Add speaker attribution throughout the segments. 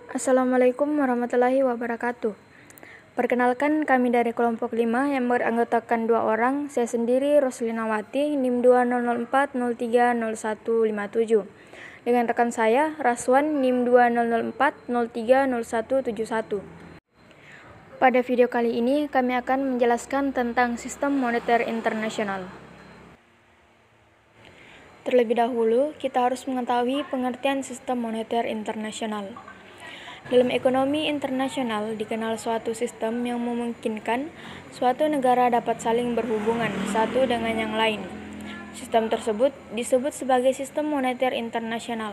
Speaker 1: Assalamualaikum warahmatullahi wabarakatuh. Perkenalkan, kami dari kelompok 5 yang beranggotakan 2 orang, saya sendiri Roslinawati, NIM 2004030157. Dengan rekan saya, Raswan, NIM 2004030171. Pada video kali ini, kami akan menjelaskan tentang sistem moneter internasional. Terlebih dahulu, kita harus mengetahui pengertian sistem moneter internasional. Dalam ekonomi internasional dikenal suatu sistem yang memungkinkan suatu negara dapat saling berhubungan satu dengan yang lain. Sistem tersebut disebut sebagai sistem moneter internasional.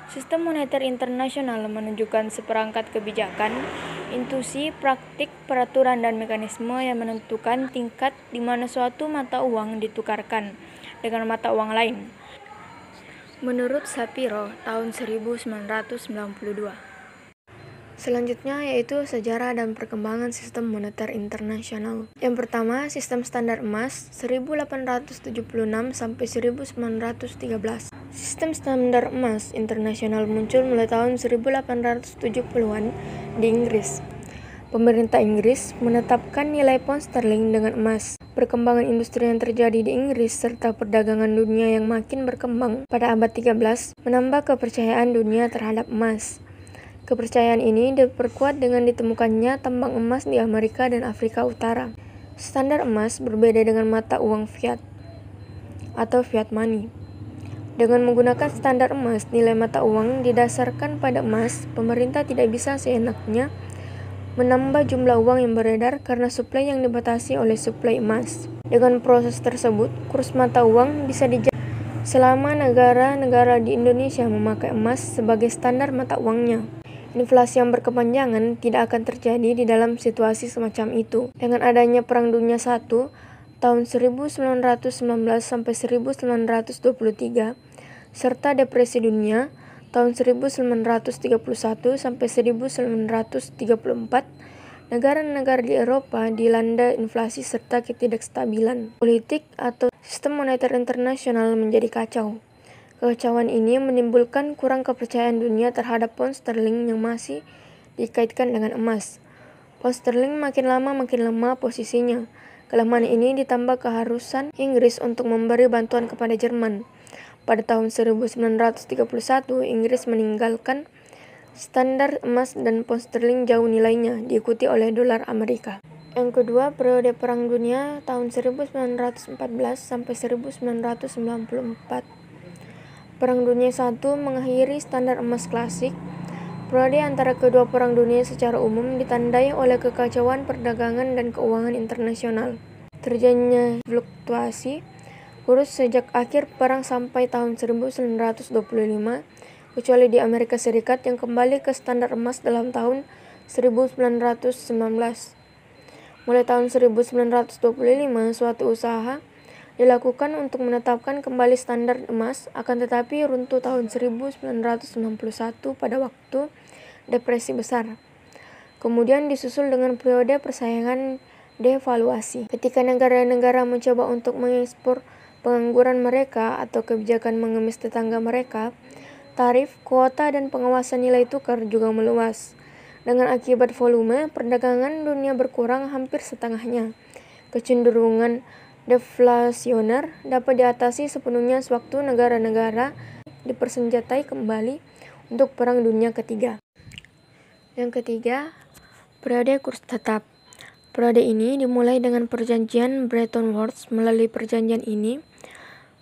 Speaker 1: Sistem moneter internasional menunjukkan seperangkat kebijakan, intuisi, praktik, peraturan, dan mekanisme yang menentukan tingkat di mana suatu mata uang ditukarkan dengan mata uang lain. Menurut Shapiro, tahun 1992. Selanjutnya yaitu sejarah dan perkembangan sistem moneter internasional. Yang pertama, sistem standar emas 1876 sampai 1913. Sistem standar emas internasional muncul mulai tahun 1870-an di Inggris. Pemerintah Inggris menetapkan nilai pound sterling dengan emas. Perkembangan industri yang terjadi di Inggris serta perdagangan dunia yang makin berkembang pada abad 13 menambah kepercayaan dunia terhadap emas. Kepercayaan ini diperkuat dengan ditemukannya tambang emas di Amerika dan Afrika Utara. Standar emas berbeda dengan mata uang fiat atau fiat money. Dengan menggunakan standar emas, nilai mata uang didasarkan pada emas, pemerintah tidak bisa seenaknya menambah jumlah uang yang beredar karena suplai yang dibatasi oleh suplai emas. Dengan proses tersebut, kurs mata uang bisa dijaga selama negara-negara di Indonesia memakai emas sebagai standar mata uangnya. Inflasi yang berkepanjangan tidak akan terjadi di dalam situasi semacam itu. Dengan adanya Perang Dunia I tahun 1919 sampai 1923 serta Depresi Dunia tahun 1931 sampai 1934, negara-negara di Eropa dilanda inflasi serta ketidakstabilan politik atau sistem moneter internasional menjadi kacau. Kekacauan ini menimbulkan kurang kepercayaan dunia terhadap pound sterling yang masih dikaitkan dengan emas. Pound sterling makin lama makin lemah posisinya. Kelemahan ini ditambah keharusan Inggris untuk memberi bantuan kepada Jerman. Pada tahun 1931, Inggris meninggalkan standar emas dan pound sterling jauh nilainya, diikuti oleh dolar Amerika. Yang kedua, periode Perang Dunia tahun 1914 sampai 1994. Perang Dunia I mengakhiri standar emas klasik. Periode antara kedua perang dunia secara umum ditandai oleh kekacauan perdagangan dan keuangan internasional. Terjadinya fluktuasi kurs sejak akhir perang sampai tahun 1925, kecuali di Amerika Serikat yang kembali ke standar emas dalam tahun 1919. Mulai tahun 1925, suatu usaha dilakukan untuk menetapkan kembali standar emas, akan tetapi runtuh tahun 1991 pada waktu Depresi Besar. Kemudian disusul dengan periode persaingan devaluasi. Ketika negara-negara mencoba untuk mengekspor pengangguran mereka atau kebijakan mengemis tetangga mereka, tarif, kuota, dan pengawasan nilai tukar juga meluas. Dengan akibat volume perdagangan dunia berkurang hampir setengahnya. Kecenderungan deflasioner dapat diatasi sepenuhnya sewaktu negara-negara dipersenjatai kembali untuk Perang Dunia Ketiga. Yang ketiga, periode kurs tetap. Periode ini dimulai dengan perjanjian Bretton Woods. Melalui perjanjian ini,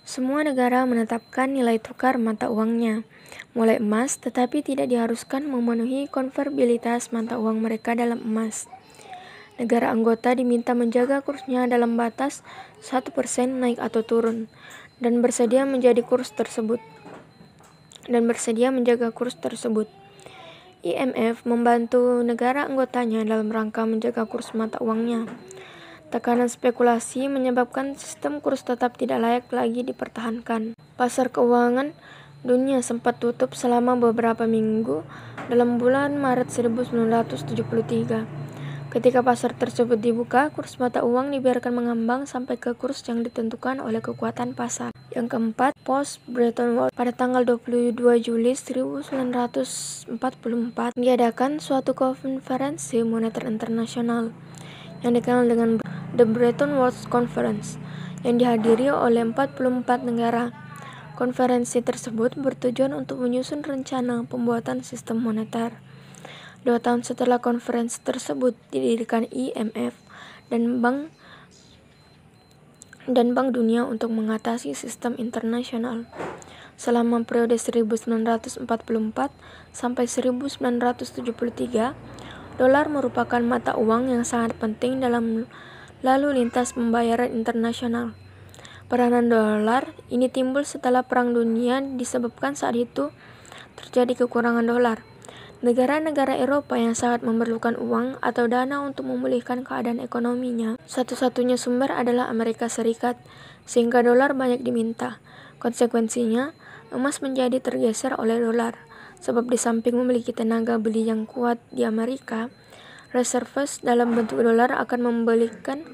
Speaker 1: semua negara menetapkan nilai tukar mata uangnya, mulai emas, tetapi tidak diharuskan memenuhi konvertibilitas mata uang mereka dalam emas. Negara anggota diminta menjaga kursnya dalam batas 1% naik atau turun, dan bersedia menjaga kurs tersebut. IMF membantu negara anggotanya dalam rangka menjaga kurs mata uangnya. Tekanan spekulasi menyebabkan sistem kurs tetap tidak layak lagi dipertahankan. Pasar keuangan dunia sempat tutup selama beberapa minggu dalam bulan Maret 1973. Ketika pasar tersebut dibuka, kurs mata uang dibiarkan mengambang sampai ke kurs yang ditentukan oleh kekuatan pasar. Yang keempat, post Bretton Woods. Pada tanggal 22 Juli 1944 diadakan suatu konferensi moneter internasional yang dikenal dengan The Bretton Woods Conference yang dihadiri oleh 44 negara. Konferensi tersebut bertujuan untuk menyusun rencana pembuatan sistem moneter. 2 tahun setelah konferensi tersebut didirikan IMF dan Bank Dunia untuk mengatasi sistem internasional. Selama periode 1944 sampai 1973, dolar merupakan mata uang yang sangat penting dalam lalu lintas pembayaran internasional. Peranan dolar ini timbul setelah Perang Dunia disebabkan saat itu terjadi kekurangan dolar. Negara-negara Eropa yang sangat memerlukan uang atau dana untuk memulihkan keadaan ekonominya, satu-satunya sumber adalah Amerika Serikat, sehingga dolar banyak diminta. Konsekuensinya, emas menjadi tergeser oleh dolar, sebab di samping memiliki tenaga beli yang kuat di Amerika, reserves dalam bentuk dolar akan memberikan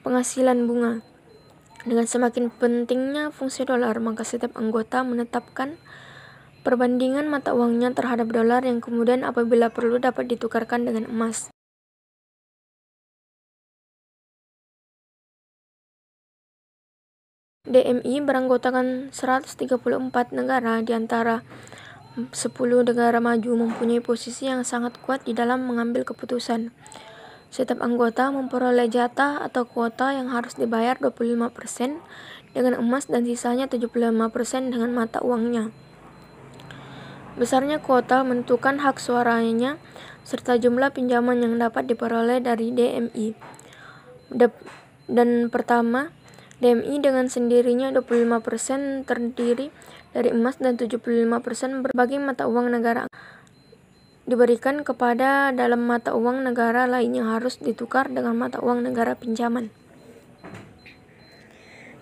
Speaker 1: penghasilan bunga. Dengan semakin pentingnya fungsi dolar, maka setiap anggota menetapkan perbandingan mata uangnya terhadap dolar yang kemudian apabila perlu dapat ditukarkan dengan emas. DMI beranggotakan 134 negara, di antara 10 negara maju mempunyai posisi yang sangat kuat di dalam mengambil keputusan. Setiap anggota memperoleh jatah atau kuota yang harus dibayar 25% dengan emas dan sisanya 75% dengan mata uangnya. Besarnya kuota menentukan hak suaranya serta jumlah pinjaman yang dapat diperoleh dari DMI. Dan pertama, DMI dengan sendirinya 25% terdiri dari emas dan 75% berbagai mata uang negara diberikan kepada dalam mata uang negara lain yang harus ditukar dengan mata uang negara pinjaman.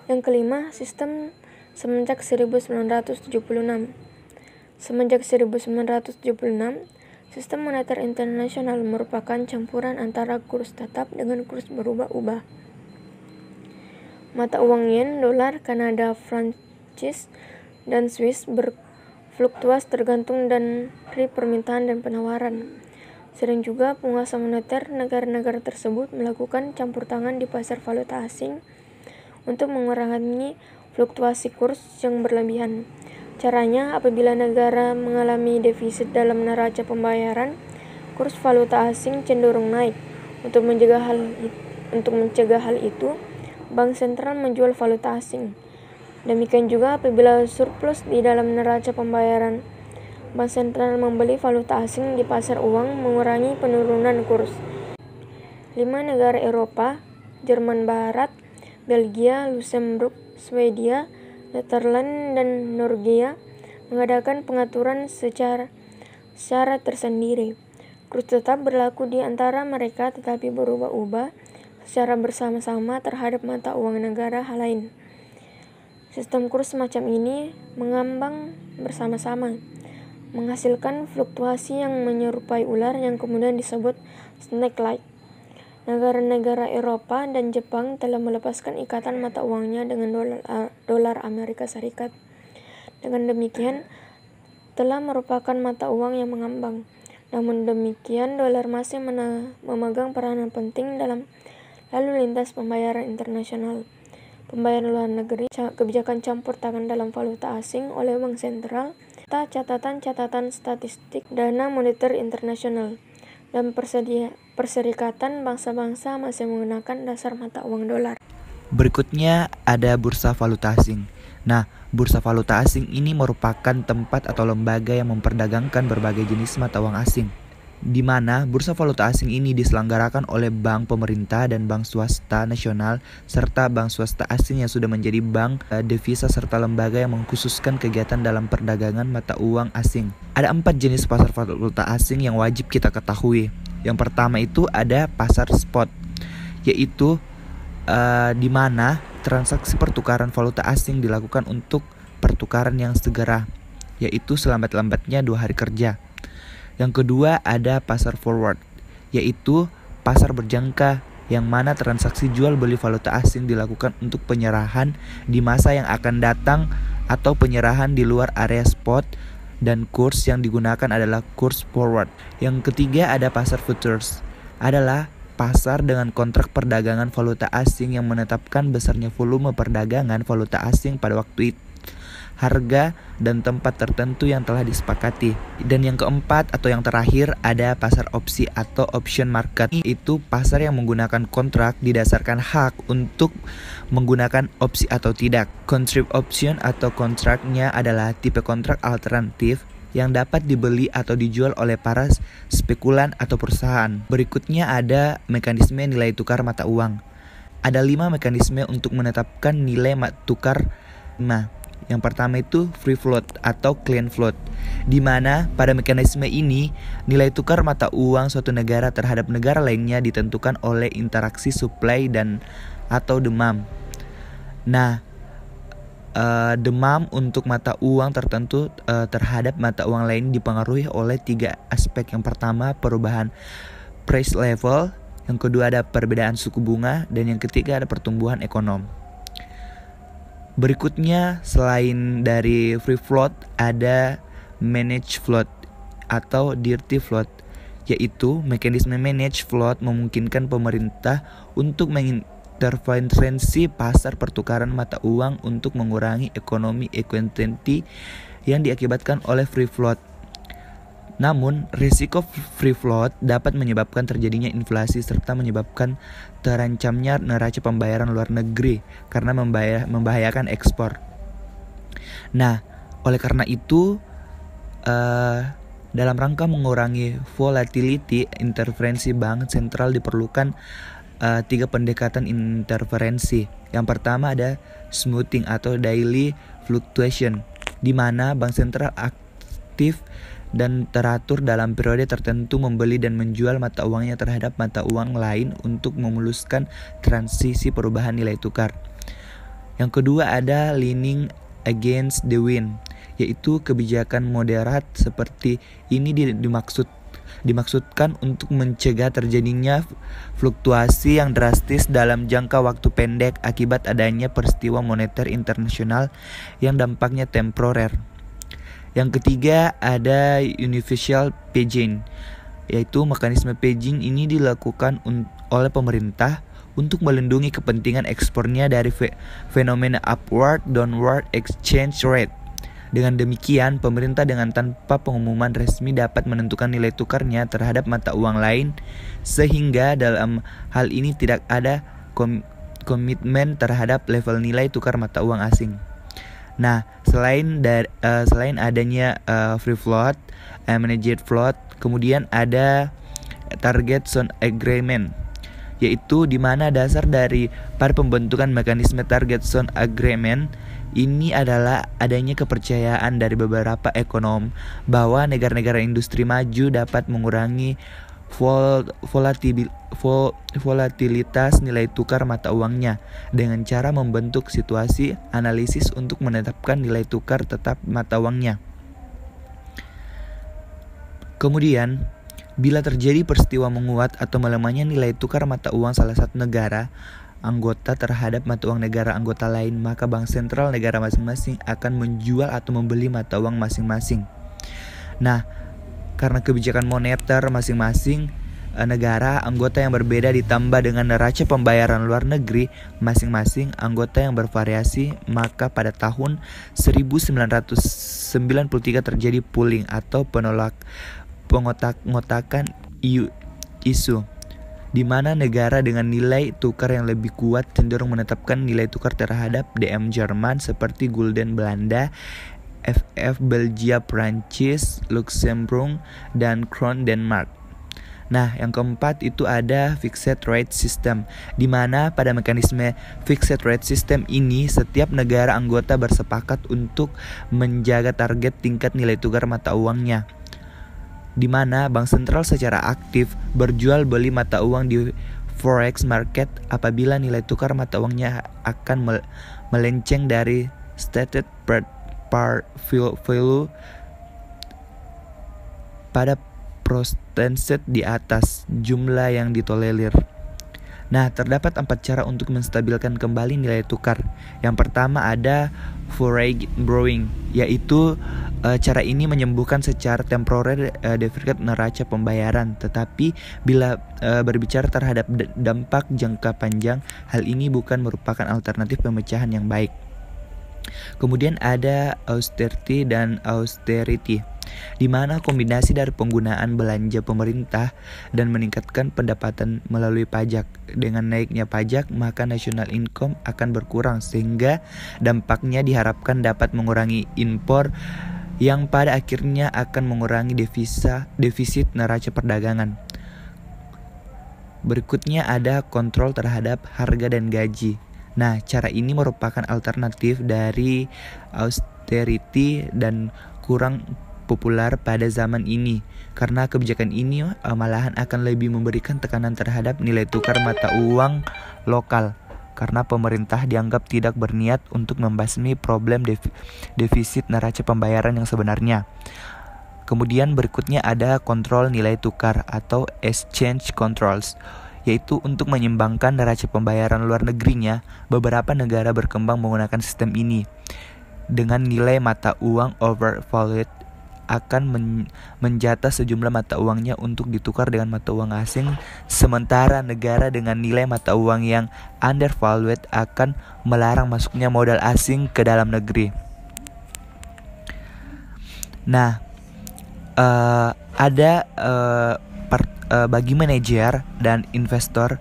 Speaker 1: Yang kelima, sistem semenjak 1976. Semenjak 1976, sistem moneter internasional merupakan campuran antara kurs tetap dengan kurs berubah-ubah. Mata uang yen, dolar, Kanada, Prancis, dan Swiss berfluktuasi tergantung dari permintaan dan penawaran. Sering juga penguasa moneter negara-negara tersebut melakukan campur tangan di pasar valuta asing untuk mengurangi fluktuasi kurs yang berlebihan. Caranya, apabila negara mengalami defisit dalam neraca pembayaran, kurs valuta asing cenderung naik. Untuk mencegah hal itu, bank sentral menjual valuta asing. Demikian juga apabila surplus di dalam neraca pembayaran, bank sentral membeli valuta asing di pasar uang, mengurangi penurunan kurs. 5 negara Eropa, Jerman Barat, Belgia, Luxembourg, Swedia, Netherlands, dan Norwegia mengadakan pengaturan secara tersendiri. Kurs tetap berlaku di antara mereka tetapi berubah-ubah secara bersama-sama terhadap mata uang negara lain. Sistem kurs semacam ini mengambang bersama-sama, menghasilkan fluktuasi yang menyerupai ular yang kemudian disebut snake-like. Negara-negara Eropa dan Jepang telah melepaskan ikatan mata uangnya dengan dolar Amerika Serikat. Dengan demikian, telah merupakan mata uang yang mengambang. Namun demikian, dolar masih memegang peranan penting dalam lalu lintas pembayaran internasional, pembayaran luar negeri, kebijakan campur tangan dalam valuta asing oleh bank sentral, catatan statistik, dana moneter internasional, dan Perserikatan Bangsa-Bangsa masih menggunakan dasar mata uang dolar.
Speaker 2: Berikutnya ada bursa valuta asing. Nah, bursa valuta asing ini merupakan tempat atau lembaga yang memperdagangkan berbagai jenis mata uang asing, di mana bursa valuta asing ini diselenggarakan oleh bank pemerintah dan bank swasta nasional serta bank swasta asing yang sudah menjadi bank devisa serta lembaga yang mengkhususkan kegiatan dalam perdagangan mata uang asing. Ada 4 jenis pasar valuta asing yang wajib kita ketahui. Yang pertama itu ada pasar spot, yaitu di mana transaksi pertukaran valuta asing dilakukan untuk pertukaran yang segera, yaitu selambat-lambatnya 2 hari kerja. Yang kedua ada pasar forward, yaitu pasar berjangka yang mana transaksi jual beli valuta asing dilakukan untuk penyerahan di masa yang akan datang atau penyerahan di luar area spot, dan kurs yang digunakan adalah kurs forward. Yang ketiga ada pasar futures, adalah pasar dengan kontrak perdagangan valuta asing yang menetapkan besarnya volume perdagangan valuta asing pada waktu itu, harga dan tempat tertentu yang telah disepakati. Dan yang keempat atau yang terakhir ada pasar opsi atau option market. Itu pasar yang menggunakan kontrak didasarkan hak untuk menggunakan opsi atau tidak. Contract option atau kontraknya adalah tipe kontrak alternatif yang dapat dibeli atau dijual oleh para spekulan atau perusahaan. Berikutnya ada mekanisme nilai tukar mata uang. Ada 5 mekanisme untuk menetapkan nilai tukar. Nah, yang pertama itu free float atau clean float, di mana pada mekanisme ini nilai tukar mata uang suatu negara terhadap negara lainnya ditentukan oleh interaksi supply dan atau demand. Nah, demam untuk mata uang tertentu terhadap mata uang lain dipengaruhi oleh 3 aspek. Yang pertama perubahan price level, yang kedua ada perbedaan suku bunga, dan yang ketiga ada pertumbuhan ekonomi. Berikutnya selain dari free float ada managed float atau dirty float, yaitu mekanisme managed float memungkinkan pemerintah untuk intervensi pasar pertukaran mata uang untuk mengurangi ekonomi equity yang diakibatkan oleh free float. Namun, risiko free float dapat menyebabkan terjadinya inflasi serta menyebabkan terancamnya neraca pembayaran luar negeri karena membahayakan ekspor. Nah, oleh karena itu, dalam rangka mengurangi volatility, intervensi bank sentral diperlukan 3 pendekatan interferensi. Yang pertama ada smoothing atau daily fluctuation, di mana bank sentral aktif dan teratur dalam periode tertentu membeli dan menjual mata uangnya terhadap mata uang lain untuk memuluskan transisi perubahan nilai tukar. Yang kedua ada leaning against the wind, yaitu kebijakan moderat seperti ini dimaksudkan untuk mencegah terjadinya fluktuasi yang drastis dalam jangka waktu pendek akibat adanya peristiwa moneter internasional yang dampaknya temporer. Yang ketiga ada universal hedging, yaitu mekanisme hedging ini dilakukan oleh pemerintah untuk melindungi kepentingan ekspornya dari fenomena upward downward exchange rate. Dengan demikian, pemerintah dengan tanpa pengumuman resmi dapat menentukan nilai tukarnya terhadap mata uang lain, sehingga dalam hal ini tidak ada komitmen terhadap level nilai tukar mata uang asing. Nah, selain adanya free float, managed float, kemudian ada target zone agreement, yaitu di mana dasar dari pada pembentukan mekanisme target zone agreement ini adalah adanya kepercayaan dari beberapa ekonom bahwa negara-negara industri maju dapat mengurangi volatilitas nilai tukar mata uangnya dengan cara membentuk situasi analisis untuk menetapkan nilai tukar tetap mata uangnya. Kemudian, bila terjadi peristiwa menguat atau melemahnya nilai tukar mata uang salah satu negara anggota terhadap mata uang negara anggota lain, maka bank sentral negara masing-masing akan menjual atau membeli mata uang masing-masing. Nah, karena kebijakan moneter masing-masing negara anggota yang berbeda ditambah dengan neraca pembayaran luar negeri masing-masing anggota yang bervariasi, maka pada tahun 1993 terjadi pooling atau pengotak-ngotakan isu, di mana negara dengan nilai tukar yang lebih kuat cenderung menetapkan nilai tukar terhadap DM Jerman seperti gulden Belanda, FF Belgia Prancis, Luxembourg, dan Kroon Denmark. Nah, yang keempat itu ada fixed rate system, di mana pada mekanisme fixed rate system ini setiap negara anggota bersepakat untuk menjaga target tingkat nilai tukar mata uangnya, di mana bank sentral secara aktif berjual beli mata uang di forex market apabila nilai tukar mata uangnya akan melenceng dari stated par value pada persentage di atas jumlah yang ditolerir. Nah, terdapat 4 cara untuk menstabilkan kembali nilai tukar. Yang pertama ada foreign borrowing, yaitu cara ini menyembuhkan secara temporer defisit neraca pembayaran. Tetapi bila berbicara terhadap dampak jangka panjang, hal ini bukan merupakan alternatif pemecahan yang baik. Kemudian ada austerity dan austerity, di mana kombinasi dari penggunaan belanja pemerintah dan meningkatkan pendapatan melalui pajak. Dengan naiknya pajak, maka national income akan berkurang sehingga dampaknya diharapkan dapat mengurangi impor yang pada akhirnya akan mengurangi defisit neraca perdagangan. Berikutnya ada kontrol terhadap harga dan gaji. Nah, cara ini merupakan alternatif dari austerity dan kurang populer pada zaman ini, karena kebijakan ini malahan akan lebih memberikan tekanan terhadap nilai tukar mata uang lokal, karena pemerintah dianggap tidak berniat untuk membasmi problem defisit neraca pembayaran yang sebenarnya. Kemudian berikutnya ada kontrol nilai tukar atau exchange controls, yaitu untuk menyeimbangkan neraca pembayaran luar negerinya. Beberapa negara berkembang menggunakan sistem ini. Dengan nilai mata uang overvalued akan menjatah sejumlah mata uangnya untuk ditukar dengan mata uang asing, sementara negara dengan nilai mata uang yang undervalued akan melarang masuknya modal asing ke dalam negeri. Nah, bagi manajer dan investor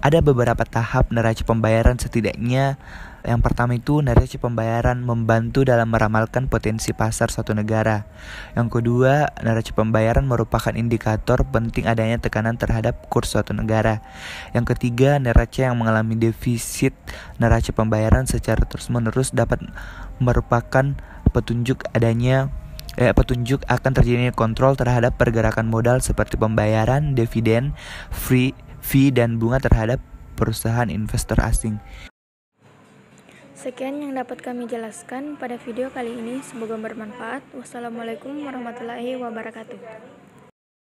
Speaker 2: ada beberapa tahap neraca pembayaran setidaknya. Yang pertama itu neraca pembayaran membantu dalam meramalkan potensi pasar suatu negara. Yang kedua, neraca pembayaran merupakan indikator penting adanya tekanan terhadap kurs suatu negara. Yang ketiga, neraca yang mengalami defisit neraca pembayaran secara terus-menerus dapat merupakan petunjuk akan terjadinya kontrol terhadap pergerakan modal seperti pembayaran, dividen, fee dan bunga terhadap perusahaan investor asing.
Speaker 1: Sekian yang dapat kami jelaskan pada video kali ini, semoga bermanfaat. Wassalamualaikum warahmatullahi wabarakatuh.